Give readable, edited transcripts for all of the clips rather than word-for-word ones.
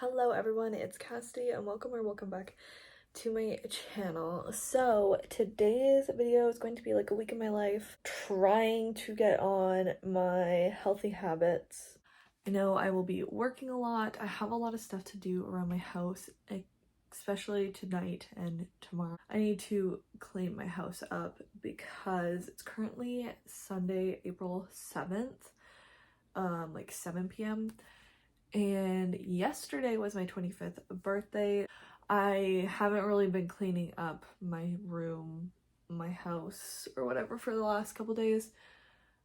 Hello everyone, it's Cassidy and welcome back to my channel. So today's video is going to be like a week in my life trying to get on my healthy habits. I know I will be working a lot. I have a lot of stuff to do around my house, especially tonight and tomorrow. I need to clean my house up because it's currently Sunday, April 7th, like 7 p.m. and yesterday was my 25th birthday. I haven't really been cleaning up my room, my house, or whatever for the last couple days.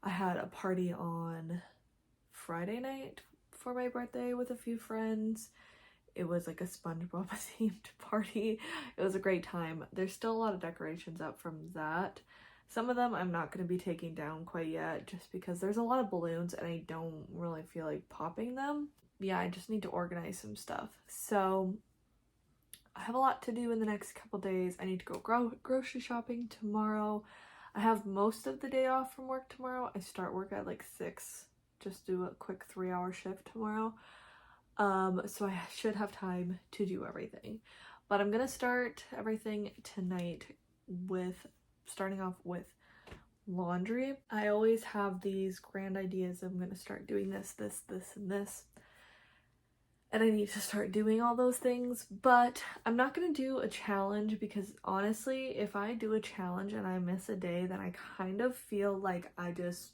I had a party on Friday night for my birthday with a few friends. It was like a SpongeBob themed party. It was a great time. There's still a lot of decorations up from that. Some of them I'm not going to be taking down quite yet just because there's a lot of balloons and I don't really feel like popping them. Yeah, I just need to organize some stuff. So I have a lot to do in the next couple days. I need to go grocery shopping tomorrow. I have most of the day off from work tomorrow. I start work at like 6, just do a quick 3-hour shift tomorrow. So I should have time to do everything. But I'm gonna start everything tonight with starting off with laundry. I always have these grand ideas. I'm gonna start doing this, and this. And I need to start doing all those things, but I'm not gonna do a challenge because honestly, if I do a challenge and I miss a day, then I kind of feel like I just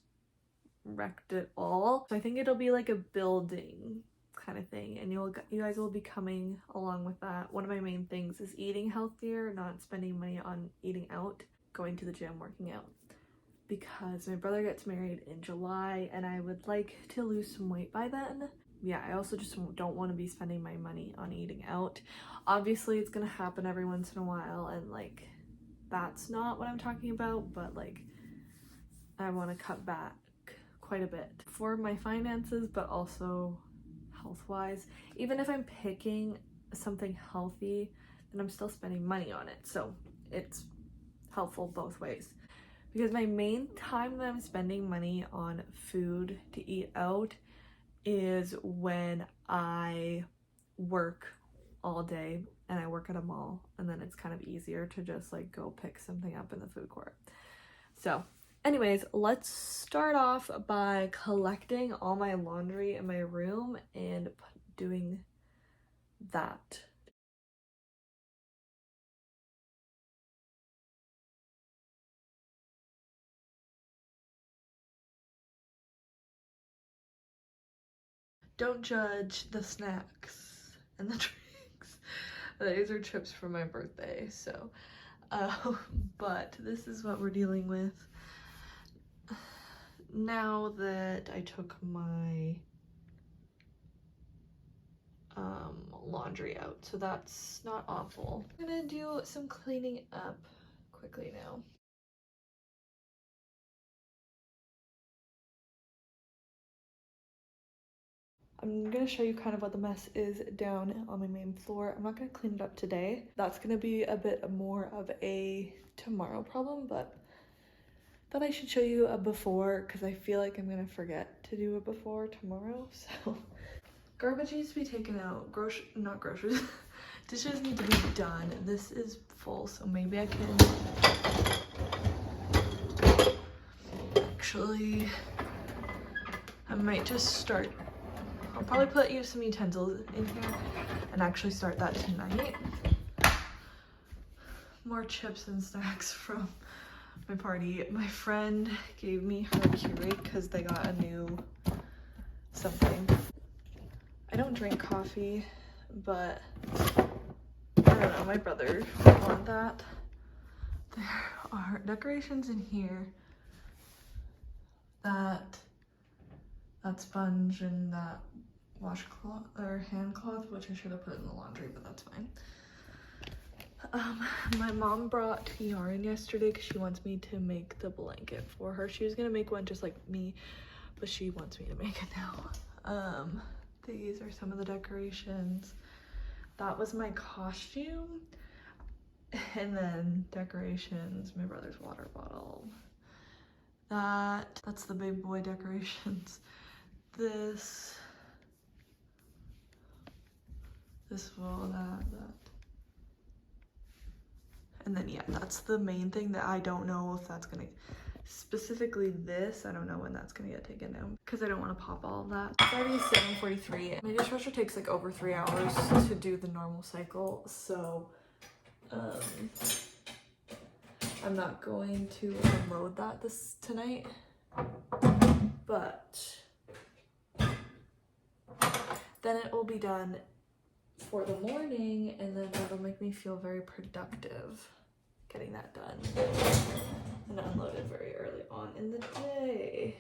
wrecked it all. So I think it'll be like a building kind of thing, and you guys will be coming along with that. One of my main things is eating healthier, not spending money on eating out, going to the gym, working out. Because my brother gets married in July and I would like to lose some weight by then. Yeah, I also just don't want to be spending my money on eating out. Obviously, it's gonna happen every once in a while, and like, that's not what I'm talking about, but like, I want to cut back quite a bit for my finances, but also health-wise. Even if I'm picking something healthy, then I'm still spending money on it, so it's helpful both ways. Because my main time that I'm spending money on food to eat out is when I work all day and I work at a mall, and then it's kind of easier to just like go pick something up in the food court. So anyways, let's start off by collecting all my laundry in my room and doing that. Don't judge the snacks and the drinks. These are chips for my birthday, so but this is what we're dealing with now that I took my laundry out, so that's not awful. I'm gonna do some cleaning up quickly now. I'm gonna show you kind of what the mess is down on my main floor. I'm not gonna clean it up today. That's gonna be a bit more of a tomorrow problem, but thought I should show you a before because I feel like I'm gonna forget to do a before tomorrow. So garbage needs to be taken out. Not groceries. Dishes need to be done. This is full, so maybe I can actually, I might just start. I'll probably put some utensils in here and actually start that tonight. More chips and snacks from my party. My friend gave me her Keurig because they got a new something. I don't drink coffee, but I don't know, my brother would want that. There are decorations in here. That sponge and that washcloth or hand cloth, which I should have put in the laundry, but that's fine. My mom brought yarn yesterday because she wants me to make the blanket for her. She was gonna make one just like me, but she wants me to make it now. These are some of the decorations. That was my costume. And then decorations, my brother's water bottle. That's the big boy decorations. This This will, that. And then, yeah, that's the main thing that I don't know if that's gonna, specifically this, I don't know when that's gonna get taken down because I don't want to pop all of that. It's already 7:43. My dishwasher takes like over 3 hours to do the normal cycle, so I'm not going to unload that tonight, but then it will be done for the morning, and then that'll make me feel very productive getting that done and unloaded very early on in the day.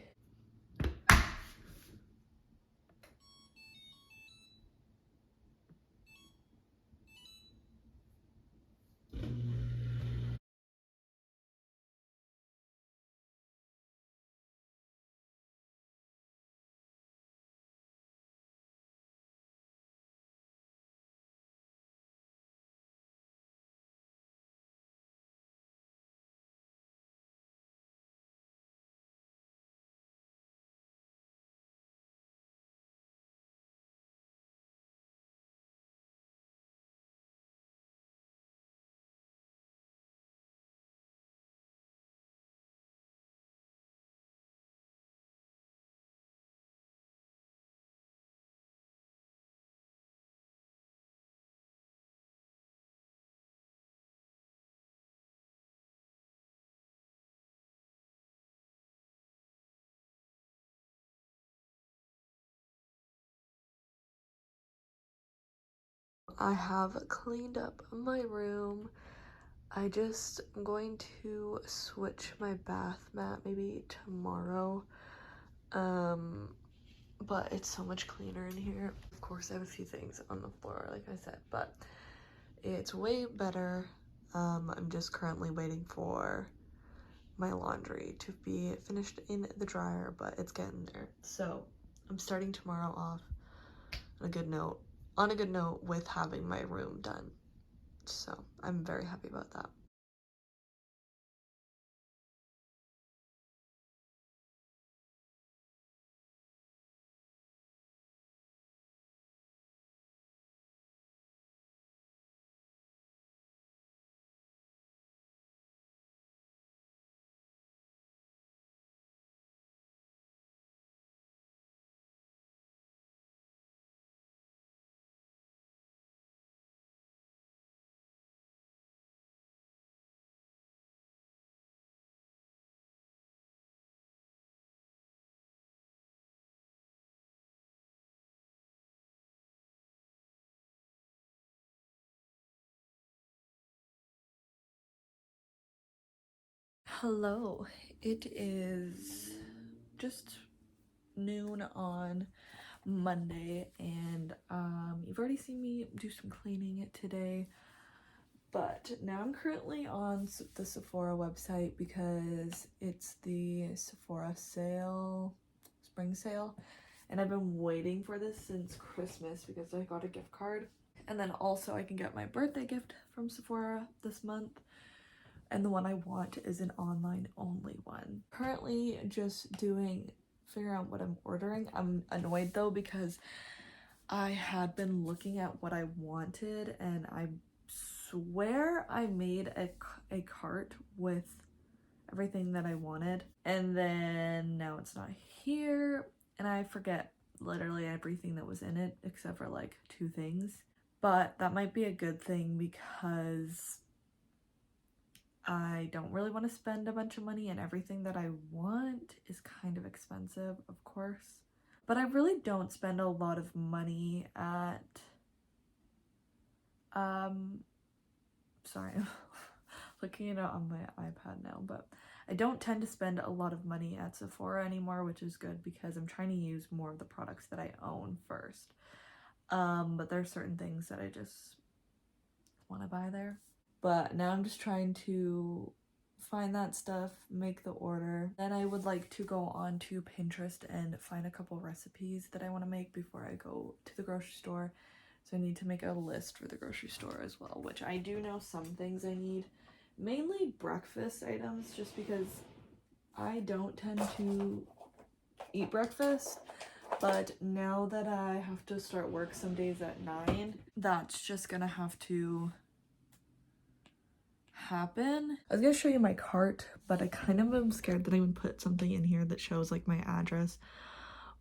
I have cleaned up my room. I'm going to switch my bath mat maybe tomorrow. But it's so much cleaner in here. Of course, I have a few things on the floor, like I said, but it's way better. I'm just currently waiting for my laundry to be finished in the dryer, but it's getting there. So I'm starting tomorrow off on a good note with having my room done. So I'm very happy about that. Hello, it is just noon on Monday, and you've already seen me do some cleaning today, but now I'm currently on the Sephora website because it's the Sephora sale, spring sale, and I've been waiting for this since Christmas because I got a gift card, and then also I can get my birthday gift from Sephora this month. And the one I want is an online only one. Currently just figuring out what I'm ordering. I'm annoyed though because I had been looking at what I wanted, and I swear I made a cart with everything that I wanted, and then now it's not here, and I forget literally everything that was in it except for like 2 things. But that might be a good thing because I don't really want to spend a bunch of money, and everything that I want is kind of expensive, of course. But I really don't spend a lot of money at, sorry, I'm looking at it on my iPad now, but I don't tend to spend a lot of money at Sephora anymore, which is good because I'm trying to use more of the products that I own first. But there are certain things that I just want to buy there. But now I'm just trying to find that stuff, make the order. Then I would like to go on to Pinterest and find a couple recipes that I want to make before I go to the grocery store. So I need to make a list for the grocery store as well, which I do know some things I need. Mainly breakfast items, just because I don't tend to eat breakfast. But now that I have to start work some days at 9, that's just gonna have to happen. I was gonna show you my cart, but I kind of am scared that I would put something in here that shows like my address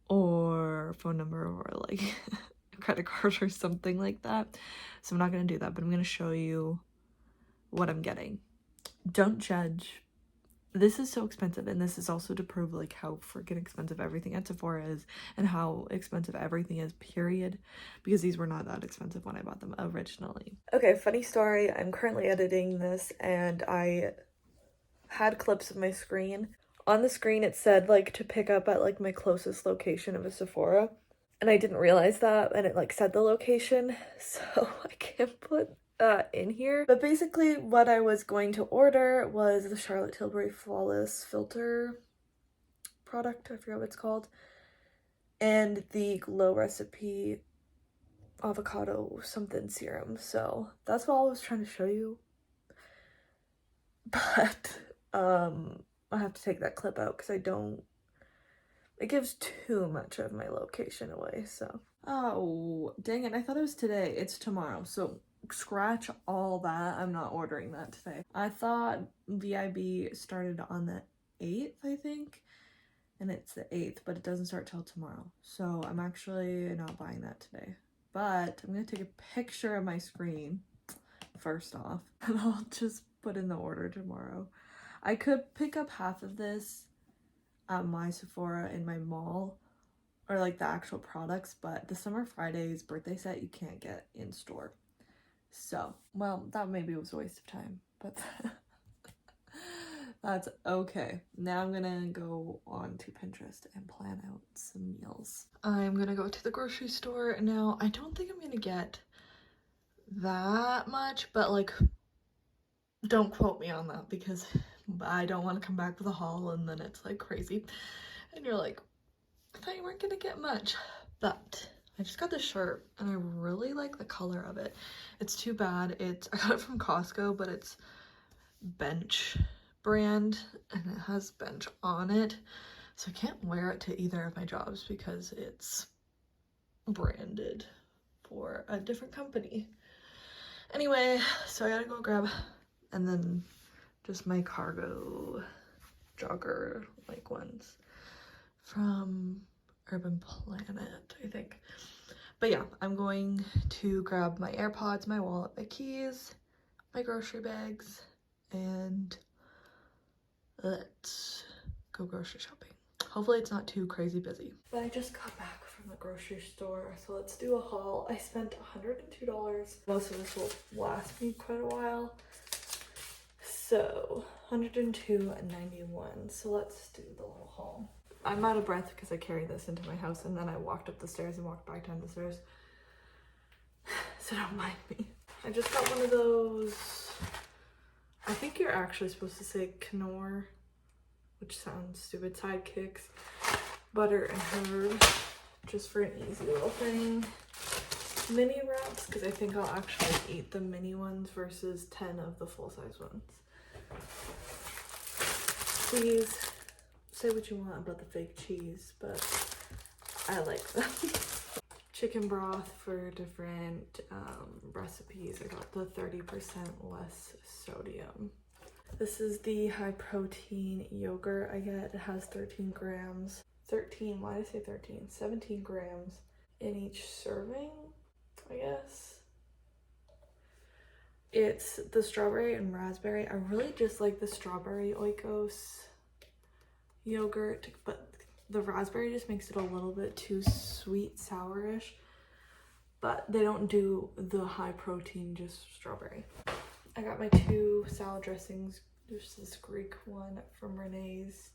or phone number or like a credit card or something like that. So I'm not gonna do that, but I'm gonna show you what I'm getting. Don't judge. This is so expensive, and this is also to prove like how freaking expensive everything at Sephora is and how expensive everything is, period, because these were not that expensive when I bought them originally. Okay, funny story. I'm currently editing this and I had clips of my screen. On the screen it said like to pick up at like my closest location of a Sephora, and I didn't realize that, and it like said the location, so I can't put in here. But basically what I was going to order was the Charlotte Tilbury Flawless Filter product, I forget what it's called, and the Glow Recipe avocado something serum. So that's all I was trying to show you, but I have to take that clip out because it gives too much of my location away. So oh dang it, I thought it was today. It's tomorrow, so scratch all that. I'm not ordering that today. I thought VIB started on the 8th, I think, and it's the 8th, but it doesn't start till tomorrow, so I'm actually not buying that today. But I'm gonna take a picture of my screen first off, and I'll just put in the order tomorrow. I could pick up half of this at my Sephora in my mall, or like the actual products, but the Summer Fridays birthday set you can't get in store. So, well, that maybe was a waste of time, but that's okay. Now I'm gonna go on to Pinterest and plan out some meals. I'm gonna go to the grocery store now. I don't think I'm gonna get that much, but like, don't quote me on that because I don't want to come back with a haul and then it's like crazy and you're like, I thought you weren't gonna get much. But I just got this shirt and I really like the color of it. It's too bad I got it from Costco, but it's Bench brand and it has Bench on it, so I can't wear it to either of my jobs because it's branded for a different company. Anyway, so I gotta go grab, and then just my cargo jogger like ones from Urban Planet, I think. But yeah, I'm going to grab my AirPods, my wallet, my keys, my grocery bags, and let's go grocery shopping. Hopefully it's not too crazy busy. But I just got back from the grocery store, so let's do a haul. I spent $102. Most of this will last me quite a while. So $102.91. So let's do the little haul. I'm out of breath because I carried this into my house and then I walked up the stairs and walked back down the stairs. So don't mind me. I just got one of those, I think you're actually supposed to say Knorr, which sounds stupid, Sidekicks, butter and herb, just for an easy little thing. Mini wraps, because I think I'll actually eat the mini ones versus 10 of the full-size ones. Please say what you want about the fake cheese, but I like them. Chicken broth for different recipes. I got the 30% less sodium. This is the high protein yogurt I get. It has 13 grams. 13, why did I say 13? 17 grams in each serving, I guess. It's the strawberry and raspberry. I really just like the strawberry Oikos yogurt, but the raspberry just makes it a little bit too sweet, sourish. But they don't do the high protein, just strawberry. I got my 2 salad dressings. There's this Greek one from Renee's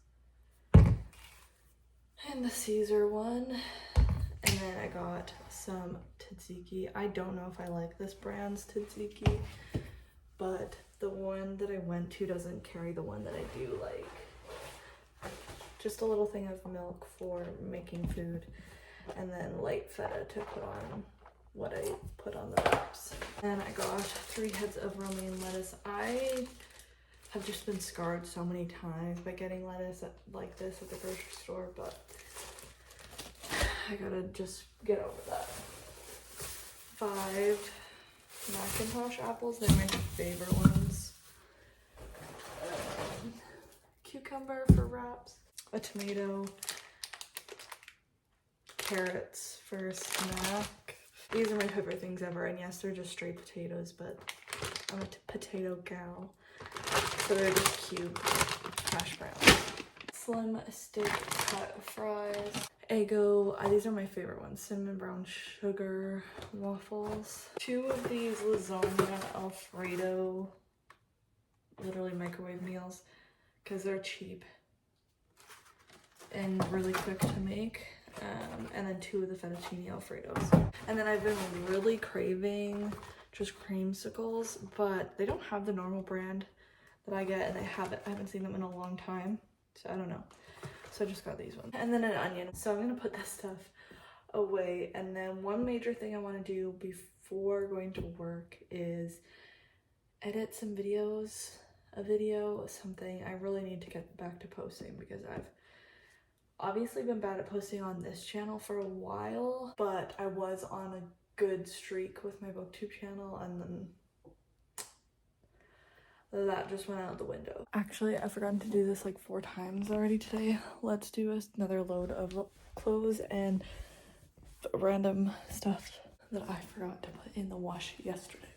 and the Caesar one. And then I got some tzatziki. I don't know if I like this brand's tzatziki, but the one that I went to doesn't carry the one that I do like. Just a little thing of milk for making food, and then light feta to put on what I put on the wraps. And I got 3 heads of romaine lettuce. I have just been scarred so many times by getting lettuce like this at the grocery store, but I gotta just get over that. 5 Macintosh apples, they're my favorite ones. Cucumber for wraps. A tomato. Carrots for a snack. These are my favorite things ever, and yes, they're just straight potatoes, but I'm a potato gal. So they're just cube hash browns. Slim stick cut fries. Eggo, these are my favorite ones. Cinnamon brown sugar waffles. 2 of these lasagna Alfredo, literally microwave meals, because they're cheap and really quick to make. And then 2 of the fettuccine Alfredos. And then I've been really craving just creamsicles, but they don't have the normal brand that I get, and I haven't seen them in a long time, so I don't know. So I just got these ones. And then an onion. So I'm gonna put this stuff away, and then one major thing I want to do before going to work is edit some videos, a video, something. I really need to get back to posting because I've obviously been bad at posting on this channel for a while, but I was on a good streak with my booktube channel, and then that just went out the window. Actually, I've forgotten to do this like 4 times already today. Let's do another load of clothes and random stuff that I forgot to put in the wash yesterday.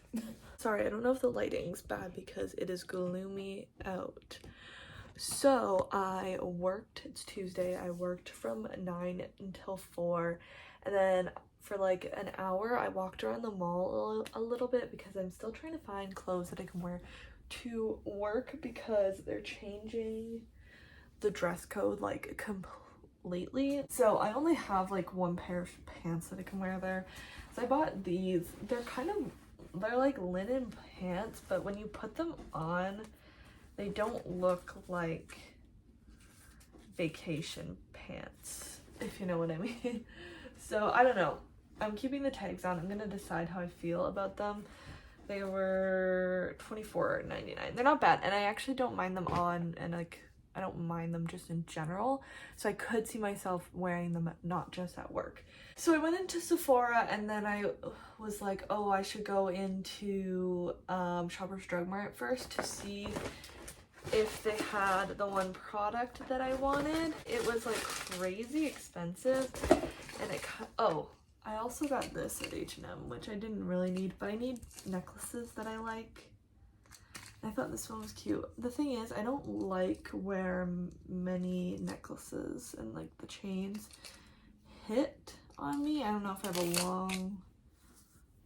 Sorry, I don't know if the lighting's bad because it is gloomy out. So I worked, it's Tuesday, I worked from 9 until 4, and then for like an hour I walked around the mall a little bit because I'm still trying to find clothes that I can wear to work because they're changing the dress code like completely. So I only have like 1 pair of pants that I can wear there. So I bought these. They're like linen pants, but when you put them on, they don't look like vacation pants, if you know what I mean. So I don't know. I'm keeping the tags on. I'm gonna decide how I feel about them. They were $24.99. They're not bad, and I actually don't mind them on, and like I don't mind them just in general. So I could see myself wearing them not just at work. So I went into Sephora, and then I was like, oh, I should go into Shoppers Drug Mart first to see if they had the one product that I wanted. It was like crazy expensive, and I also got this at H&M, which I didn't really need, but I need necklaces that I like. I thought this one was cute. The thing is, I don't like wear many necklaces, and like the chains hit on me. I don't know if I have a long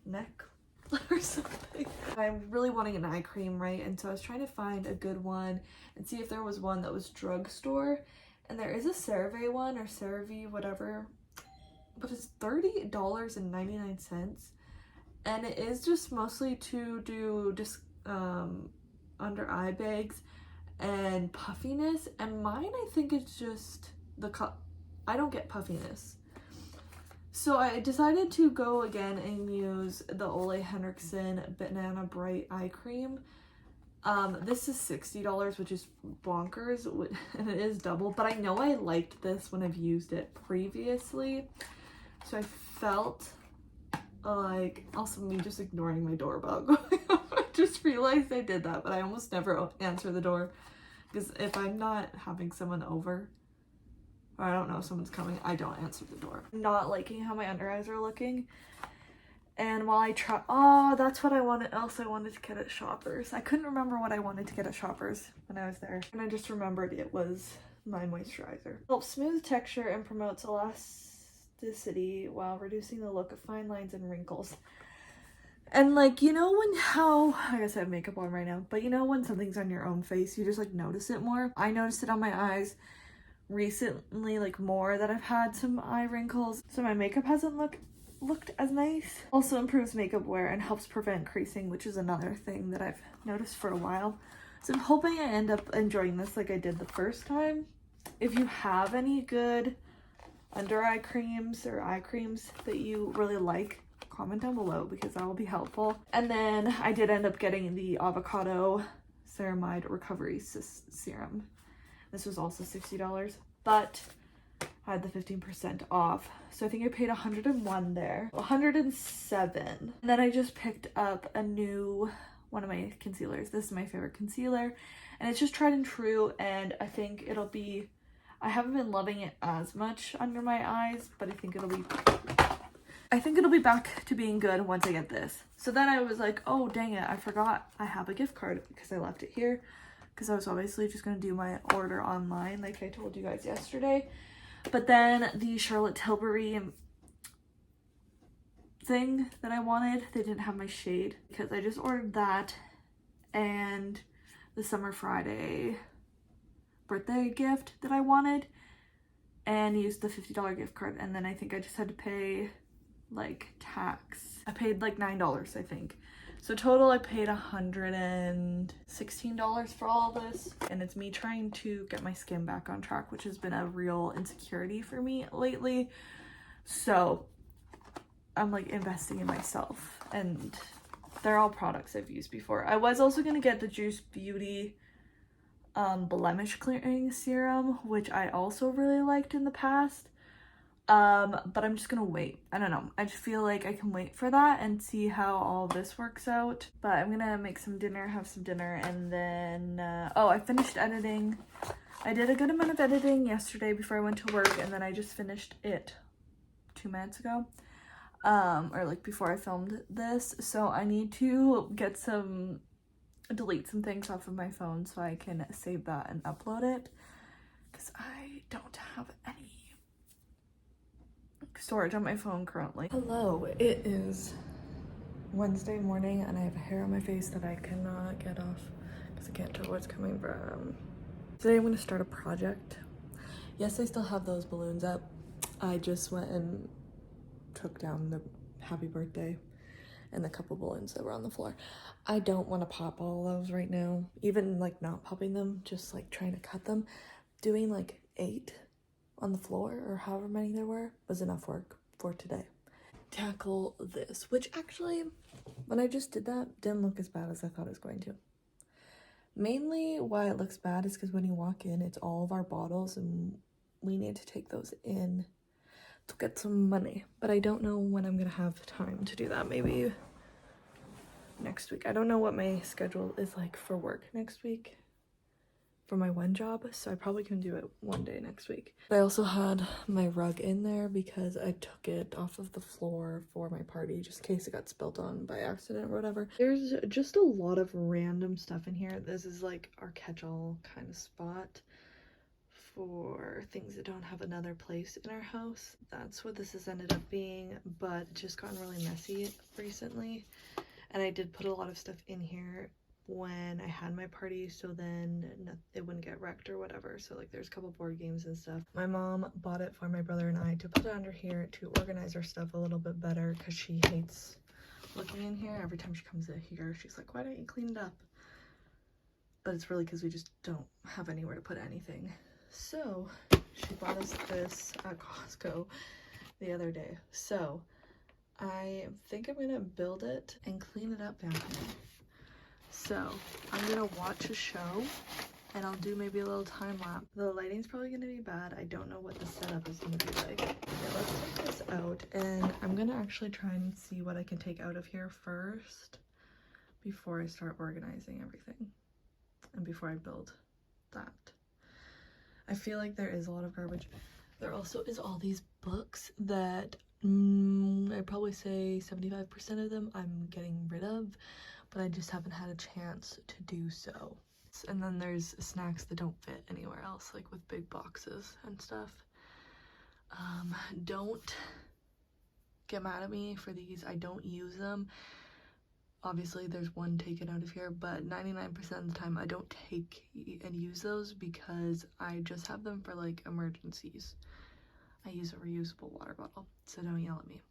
neck or something. I'm really wanting an eye cream, right? And so I was trying to find a good one and see if there was one that was drugstore. And there is a CeraVe one, or CeraVe, whatever, but it's $30.99. And it is just mostly to do just under eye bags and puffiness. And mine, I think it's just I don't get puffiness. So I decided to go again and use the Ole Henriksen Banana Bright Eye Cream. This is $60, which is bonkers, and it is double, but I know I liked this when I've used it previously. So I felt like, also me just ignoring my doorbell going off. I just realized I did that, but I almost never answer the door because if I'm not having someone over, or I don't know if someone's coming, I don't answer the door. Not liking how my under eyes are looking. And while I try, that's what I wanted to get at Shoppers. I couldn't remember what I wanted to get at Shoppers when I was there, and I just remembered it was my moisturizer. Helps smooth texture and promotes elasticity while reducing the look of fine lines and wrinkles. And like, you know I guess I have makeup on right now, but you know when something's on your own face, you just like notice it more? I noticed it on my eyes recently, like more, that I've had some eye wrinkles. So my makeup hasn't looked as nice. Also improves makeup wear and helps prevent creasing, which is another thing that I've noticed for a while. So I'm hoping I end up enjoying this like I did the first time. If you have any good under eye creams or eye creams that you really like, comment down below because that will be helpful. And then I did end up getting the avocado ceramide recovery serum. This was also $60, but had the 15% off. So I think I paid 101 there, 107. And then I just picked up a new one of my concealers. This is my favorite concealer, and it's just tried and true, and I think it'll be, I haven't been loving it as much under my eyes, but I think it'll be back to being good once I get this. So then I was like, oh dang it, I forgot I have a gift card because I left it here, because I was obviously just gonna do my order online like I told you guys yesterday. But then the Charlotte Tilbury thing that I wanted, they didn't have my shade, because I just ordered that and the Summer Friday birthday gift that I wanted and used the $50 gift card, and then I think I just had to pay like tax. I paid like $9, I think. So total I paid $116 for all this, and it's me trying to get my skin back on track, which has been a real insecurity for me lately. So I'm like investing in myself, and they're all products I've used before. I was also gonna get the Juice Beauty blemish clearing serum, which I also really liked in the past. But I'm just gonna wait. I don't know. I just feel like I can wait for that and see how all this works out. But I'm gonna make some dinner, have some dinner, and then, oh, I finished editing. I did a good amount of editing yesterday before I went to work, and then I just finished it 2 minutes ago. Or like before I filmed this. So I need to delete some things off of my phone so I can save that and upload it, because I don't have any storage on my phone currently. Hello, it is Wednesday morning and I have hair on my face that I cannot get off because I can't tell where it's coming from. Today I'm going to start a project. Yes, I still have those balloons up. I just went and took down the happy birthday and the couple balloons that were on the floor. I don't want to pop all of those right now, even like not popping them, just like trying to cut them. Doing like 8 on the floor or however many there were was enough work for today. Tackle this, which actually, when I just did that, didn't look as bad as I thought it was going to. Mainly why it looks bad is because when you walk in, it's all of our bottles and we need to take those in to get some money. But I don't know when I'm gonna have time to do that. Maybe next week. I don't know what my schedule is like for work next week for my one job, so I probably can do it one day next week. I also had my rug in there because I took it off of the floor for my party just in case it got spilled on by accident or whatever. There's just a lot of random stuff in here. This is like our catch-all kind of spot for things that don't have another place in our house. That's what this has ended up being, but it's just gotten really messy recently, and I did put a lot of stuff in here when I had my party, so then it wouldn't get wrecked or whatever. So like there's a couple board games and stuff. My mom bought it for my brother and I to put it under here to organize our stuff a little bit better, because she hates looking in here. Every time she comes in here, she's like, why don't you clean it up? But it's really because we just don't have anywhere to put anything. So she bought us this at Costco the other day. So I think I'm gonna build it and clean it up down here. So I'm gonna watch a show and I'll do maybe a little time lapse. The lighting's probably gonna be bad. I don't know what the setup is gonna be like. Okay, let's take this out, and I'm gonna actually try and see what I can take out of here first before I start organizing everything and before I build that. I feel like there is a lot of garbage. There also is all these books that I'd probably say 75% of them I'm getting rid of, but I just haven't had a chance to do so. And then there's snacks that don't fit anywhere else, like with big boxes and stuff. Don't get mad at me for these. I don't use them. Obviously there's one taken out of here, but 99% of the time I don't take and use those because I just have them for like emergencies. I use a reusable water bottle, so don't yell at me.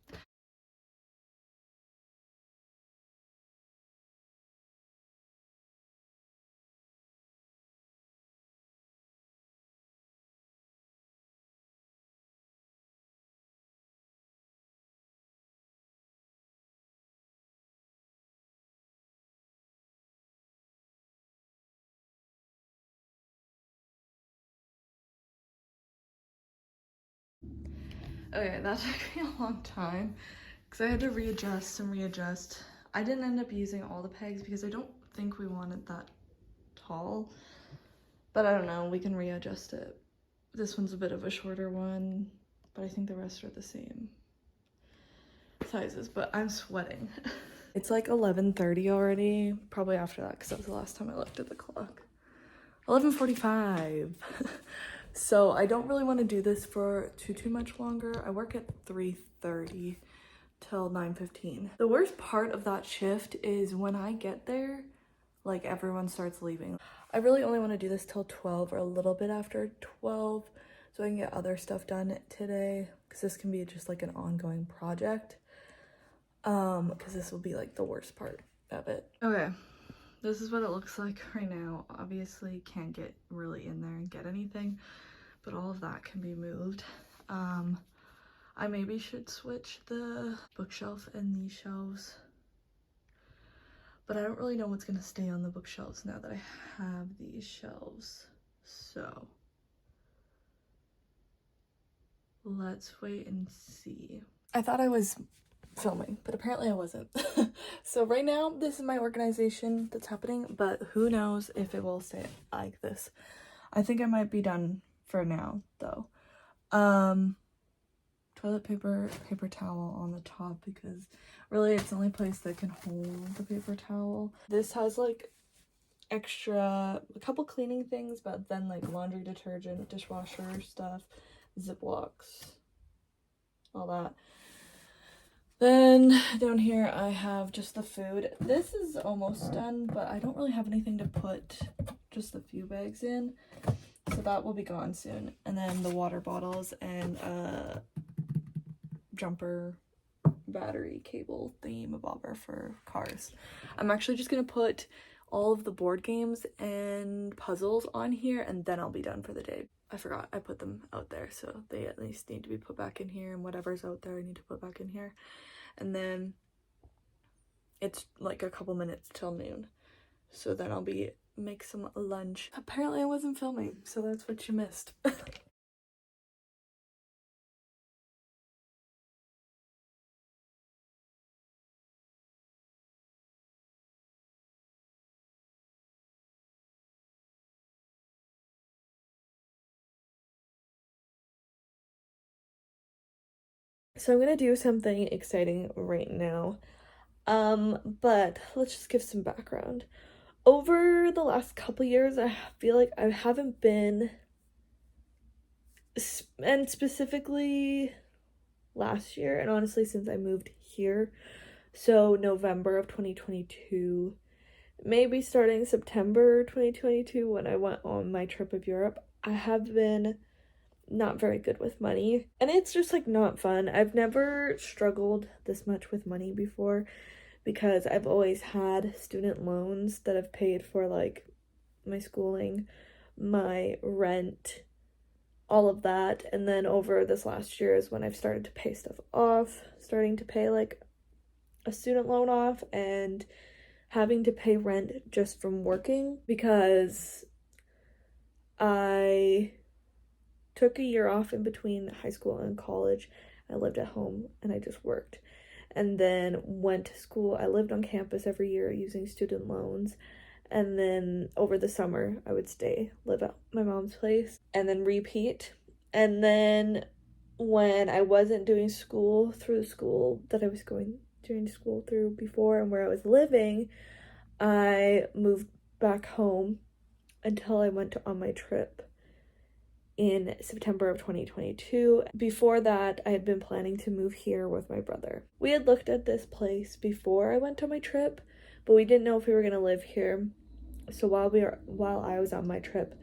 Okay, that took me a long time because I had to readjust and readjust. I didn't end up using all the pegs because I don't think we wanted that tall, but I don't know, we can readjust it. This one's a bit of a shorter one, but I think the rest are the same sizes, but I'm sweating. It's like 11:30 already, probably after that because that was the last time I looked at the clock. 11:45. So I don't really want to do this for too much longer. I work at 3:30 till 9:15. The worst part of that shift is when I get there, like everyone starts leaving. I really only want to do this till 12 or a little bit after 12 so I can get other stuff done today because this can be just like an ongoing project. Because this will be like the worst part of it. Okay, this is what it looks like right now. Obviously can't get really in there and get anything, but all of that can be moved. I maybe should switch the bookshelf and these shelves, but I don't really know what's gonna stay on the bookshelves now that I have these shelves. So let's wait and see. I thought I was filming, but apparently I wasn't. So right now this is my organization that's happening, but who knows if it will stay like this. I think I might be done for now though. Toilet paper, paper towel on the top because really it's the only place that can hold the paper towel. This has like extra, a couple cleaning things, but then like laundry detergent, dishwasher stuff, Ziplocs, all that. Then down here I have just the food. This is almost done, but I don't really have anything to put just a few bags in, so that will be gone soon. And then the water bottles and jumper battery cable thingamabobber for cars. I'm actually just gonna put all of the board games and puzzles on here and then I'll be done for the day. I forgot I put them out there, so they at least need to be put back in here, and whatever's out there I need to put back in here. And then it's like a couple minutes till noon, so then I'll make some lunch. Apparently I wasn't filming, so that's what you missed. So I'm gonna do something exciting right now. But let's just give some background. Over the last couple years, I feel like I haven't been, and specifically last year, and honestly since I moved here, so November of 2022, maybe starting September 2022 when I went on my trip of Europe, I have been not very good with money, and it's just like not fun. I've never struggled this much with money before because I've always had student loans that have paid for like my schooling, my rent, all of that. And then over this last year is when I've started to pay stuff off, starting to pay like a student loan off and having to pay rent just from working because I took a year off in between high school and college. I lived at home and I just worked. And then went to school. I lived on campus every year using student loans. And then over the summer, I would live at my mom's place, and then repeat. And then when I wasn't doing school through the school that I was doing school through before and where I was living, I moved back home until I went on my trip in September of 2022. Before that, I had been planning to move here with my brother. We had looked at this place before I went on my trip, but we didn't know if we were gonna live here. So while I was on my trip,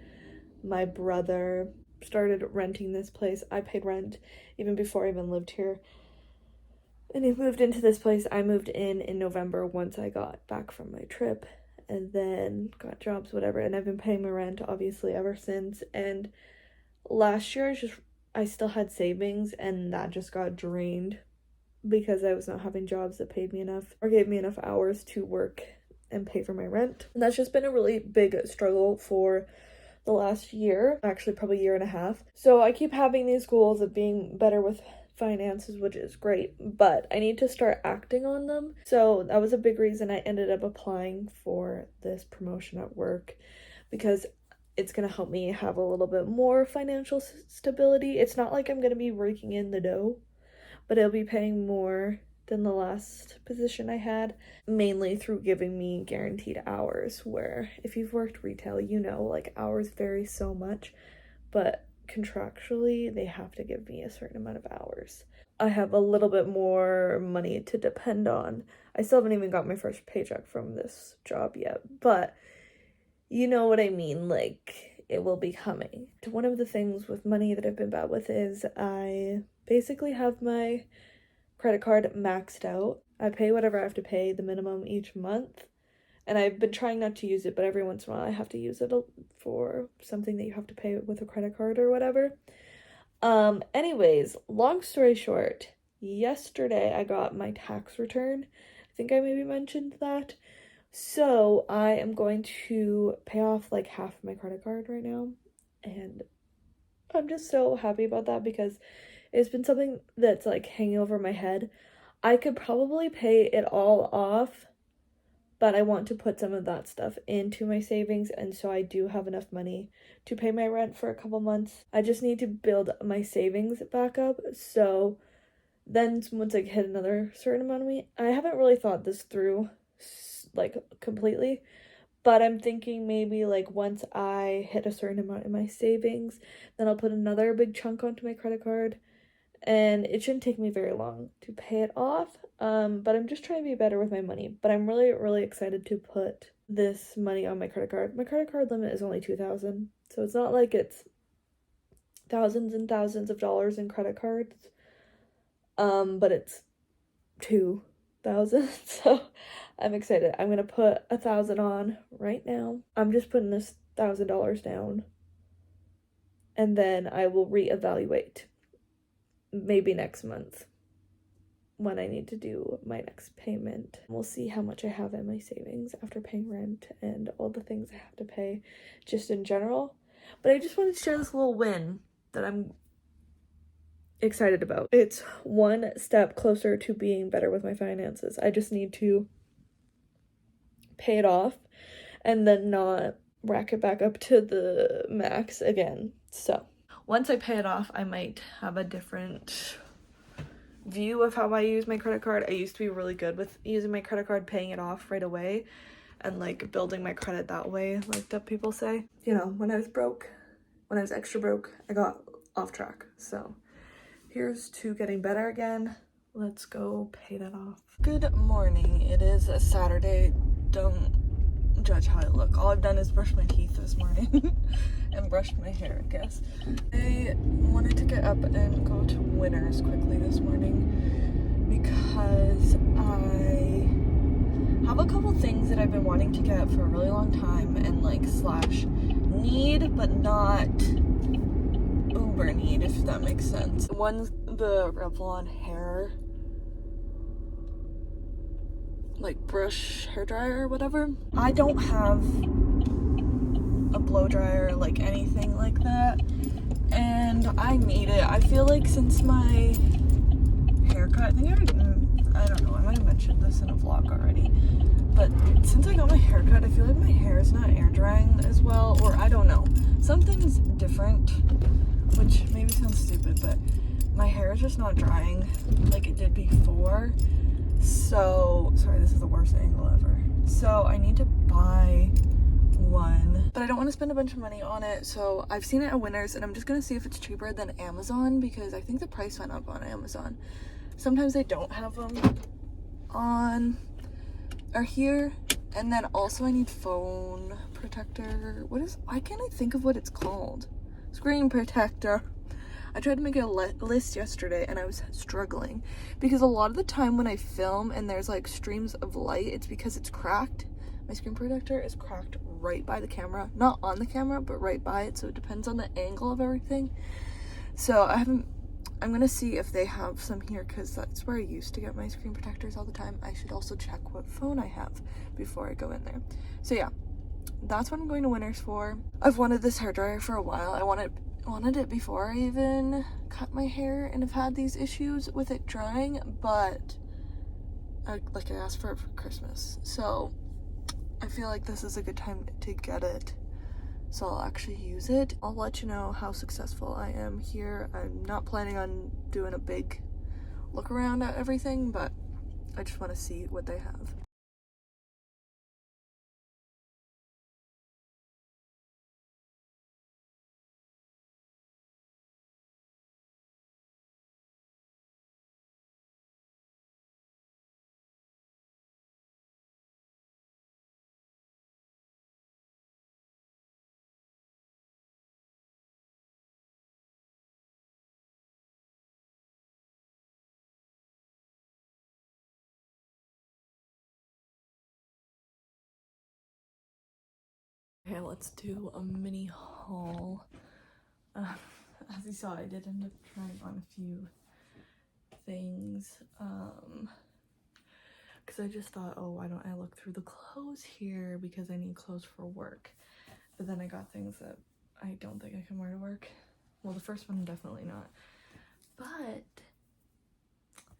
my brother started renting this place. I paid rent even before I even lived here. And he moved into this place. I moved in November once I got back from my trip, and then got jobs, whatever, and I've been paying my rent obviously ever since. And last year I still had savings and that just got drained because I was not having jobs that paid me enough or gave me enough hours to work and pay for my rent. And that's just been a really big struggle for the last year, actually probably year and a half. So I keep having these goals of being better with finances, which is great, but I need to start acting on them. So that was a big reason I ended up applying for this promotion at work, because it's going to help me have a little bit more financial stability. It's not like I'm going to be raking in the dough, but it'll be paying more than the last position I had, mainly through giving me guaranteed hours, where if you've worked retail, you know, like, hours vary so much, but contractually they have to give me a certain amount of hours. I have a little bit more money to depend on. I still haven't even got my first paycheck from this job yet, but you know what I mean, like, it will be coming. One of the things with money that I've been bad with is I basically have my credit card maxed out. I pay whatever I have to pay, the minimum each month, and I've been trying not to use it, but every once in a while I have to use it for something that you have to pay with a credit card or whatever. Anyways, long story short, yesterday I got my tax return. I think I maybe mentioned that. So I am going to pay off like half of my credit card right now, and I'm just so happy about that because it's been something that's like hanging over my head. I could probably pay it all off, but I want to put some of that stuff into my savings, and so I do have enough money to pay my rent for a couple months. I just need to build my savings back up, so then once I hit another certain amount of money, I haven't really thought this through like completely, but I'm thinking maybe like once I hit a certain amount in my savings, then I'll put another big chunk onto my credit card, and it shouldn't take me very long to pay it off. But I'm just trying to be better with my money, but I'm really excited to put this money on my credit card. My credit card limit is only $2,000, so it's not like it's thousands and thousands of dollars in credit cards, but it's $2,000, so I'm excited. I'm gonna put $1,000 on right now. I'm just putting this $1,000 down, and then I will reevaluate maybe next month when I need to do my next payment. We'll see how much I have in my savings after paying rent and all the things I have to pay just in general. But I just wanted to share this little win that I'm excited about. It's one step closer to being better with my finances. I just need to pay it off and then not rack it back up to the max again. So once I pay it off, I might have a different view of how I use my credit card. I used to be really good with using my credit card, paying it off right away, and like building my credit that way, like that people say. You know, when I was extra broke, I got off track. So here's to getting better again. Let's go pay that off. Good morning. It is a Saturday. Don't judge how I look. All I've done is brush my teeth this morning and brushed my hair, I guess. I wanted to get up and go to Winners quickly this morning because I have a couple things that I've been wanting to get for a really long time and like / need, but not uber need, if that makes sense. One's the Revlon hair like brush hair dryer or whatever. I don't have a blow dryer, like anything like that, and I need it. I feel like since my haircut, I don't know, I might have mentioned this in a vlog already, but since I got my haircut, I feel like my hair is not air drying as well, or I don't know, something's different, which maybe sounds stupid, but my hair is just not drying like it did before. So, sorry, this is the worst angle ever. So I need to buy one, but I don't want to spend a bunch of money on it. So I've seen it at Winners, and I'm just going to see if it's cheaper than Amazon, because I think the price went up on Amazon. Sometimes they don't have them on or here. And then also I need phone protector. Why can't I think of what it's called? Screen protector. I tried to make a list yesterday and I was struggling because a lot of the time when I film and there's like streams of light, it's because it's cracked. My screen protector is cracked right by the camera, not on the camera, but right by it. So it depends on the angle of everything. So I'm gonna see if they have some here, because that's where I used to get my screen protectors all the time. I should also check what phone I have before I go in there. So yeah, that's what I'm going to Winners for. I've wanted this hairdryer for a while. I want it wanted it before I even cut my hair and have had these issues with it drying, but I asked for it for Christmas, so I feel like this is a good time to get it, so I'll actually use it. I'll let you know how successful I am here. I'm not planning on doing a big look around at everything, but I just want to see what they have. Okay, let's do a mini haul. As you saw, I did end up trying on a few things, because I just thought, oh, why don't I look through the clothes here, because I need clothes for work. But then I got things that I don't think I can wear to work. Well, the first one, definitely not. But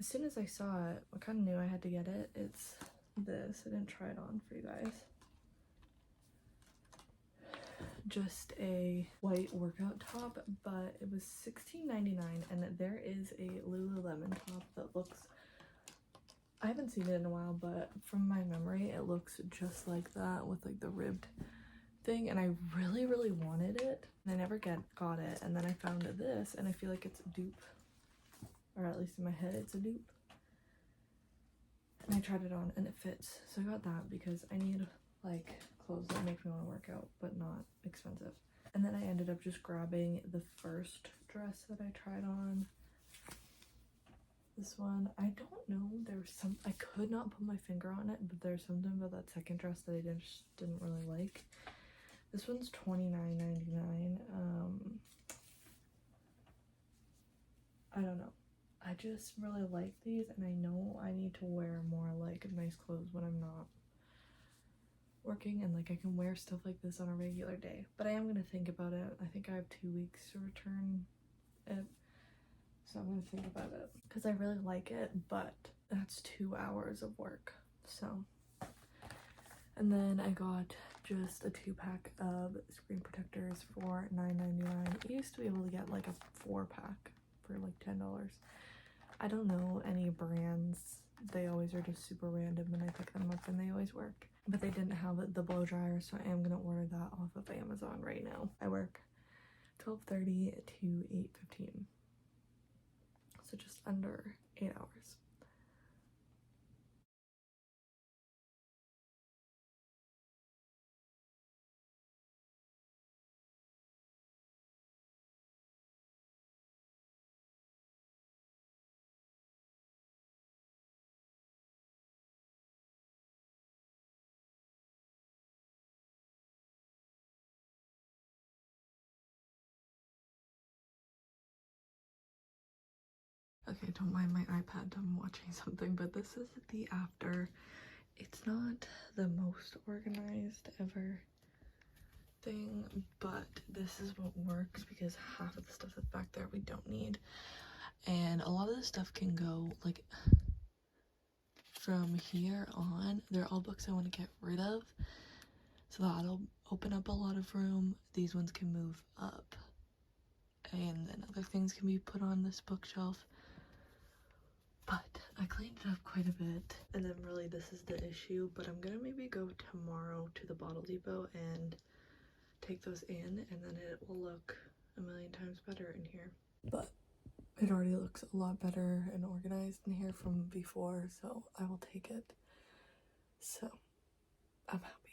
as soon as I saw it, I kind of knew I had to get it. It's this. I didn't try it on for you guys. Just a white workout top, but it was $16.99, and there is a Lululemon top that looks, I haven't seen it in a while, but from my memory it looks just like that with like the ribbed thing, and I really wanted it, and I never got it, and then I found this, and I feel like it's a dupe, or at least in my head it's a dupe, and I tried it on and it fits, so I got that because I need like clothes that make me want to work out but not expensive. And then I ended up just grabbing the first dress that I tried on. This one, I don't know, there was some, I could not put my finger on it, but there's something about that second dress that I just didn't really like. This one's $29.99. I don't know. I just really like these, and I know I need to wear more like nice clothes when I'm not working, and like I can wear stuff like this on a regular day. But I am gonna think about it. I think I have 2 weeks to return it, so I'm gonna think about it because I really like it, but that's 2 hours of work. So, and then I got just a 2-pack of screen protectors for $9.99. You used to be able to get like a 4-pack for like $10. I don't know any brands. They always are just super random, and I pick them up and they always work. But they didn't have the blow dryer, so I am gonna order that off of Amazon right now. I work 12:30 to 8:15, so just under 8 hours. Okay, don't mind my iPad, I'm watching something, but this is the after. It's not the most organized ever thing, but this is what works because half of the stuff that's back there we don't need, and a lot of the stuff can go like from here on. They're all books I want to get rid of, so that'll open up a lot of room. These ones can move up, and then other things can be put on this bookshelf. But I cleaned it up quite a bit, and then really this is the issue, but I'm gonna maybe go tomorrow to the Bottle Depot and take those in, and then it will look a million times better in here. But it already looks a lot better and organized in here from before, so I will take it. So I'm happy.